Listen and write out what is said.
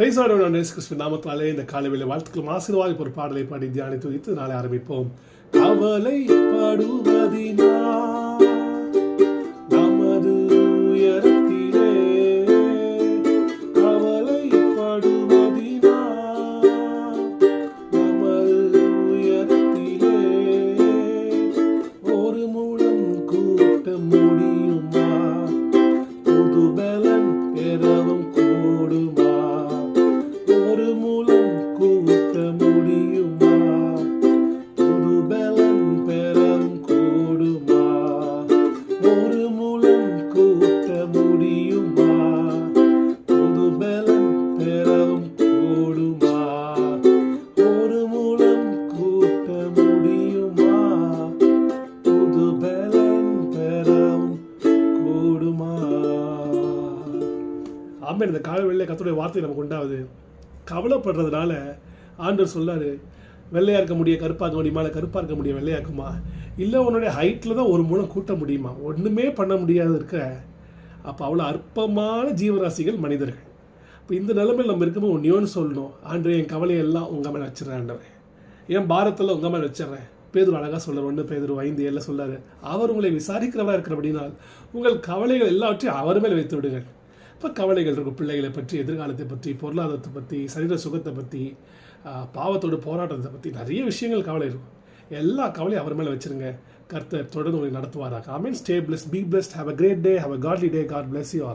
பிரைஸான இயேசு கிறிஸ்துவின் நாமத்தாலே இந்த காலைவேளை வாழ்த்துக்களும் ஆசீர்வாதம் ஒரு பாடலை பாடி தியானித்து துதித்து நாளை ஆரம்பிப்போம். கவலைப்படுவதினா நமது உயரத்திலே, கவலைப்படுவதினா நமது உயரத்திலே, ஒரு முழம் கூட்ட முடியுமா? புது பலன் பெறவும் கூடுமா? ஒரு முழம் கூட்ட முடியுமா? புது பலன் பெறவும் கூடுமா? ஒரு முழம் கூட்ட முடியுமா? புது பலன் பெறவும் கூடுமா? ஒரு முழம் கூட்ட முடியுமா? புது பலன் பெறவும் கூடுமா? ஆமென். இந்த காலைவேளையிலே கர்த்தருடைய வார்த்தை நமக்கு உண்டாவது. கவலைப்படுறதுனால ஆண்டவர் சொல்லாரு, வெள்ளையாக இருக்க முடியும் கருப்பாக்க முடியுமா? இல்லை கருப்பாக இருக்க முடியும் வெள்ளையாக்குமா? இல்லை உன்னுடைய ஹைட்டில் தான் ஒரு மூலம் கூட்ட முடியுமா? ஒன்றுமே பண்ண முடியாது இருக்க. அப்போ அவ்வளோ அற்பமான ஜீவராசிகள் மனிதர்கள். இப்போ இந்த நிலைமையில் நம்ம இருக்கும்போது ஒன்று சொல்லணும், ஆண்டு என் கவலையெல்லாம் உங்கள் மேலே வச்சிடறேன் ஆண்டவரே, என் பாரத்தில் உங்கள் மேலே வச்சிடறேன். பேதுரு அழகாக சொல்கிறார், 1 பேதுரு 5:7 சொல்லாரு, அவர் உங்களை விசாரிக்கிறவராக இருக்கிற அப்படினால் உங்கள் கவலைகள் எல்லாவற்றையும் அவர் மேலே வைத்து விடுங்கள். இப்போ கவலைகள் இருக்கும், பிள்ளைகளை பற்றி, எதிர்காலத்தை பற்றி, பொருளாதாரத்தை பற்றி, சரீர சுகத்தை பற்றி, பாவத்தோடு போராட்டத்தை பற்றி நிறைய விஷயங்கள் கவலை இருக்கும். எல்லா கவலையும் அவர் மேலே வச்சுருங்க. கர்த்தர் தொடர்ந்து உங்களை நடத்துவாராக. Amen. Stay blessed, be blessed, have a great day, have a godly day. God bless you all.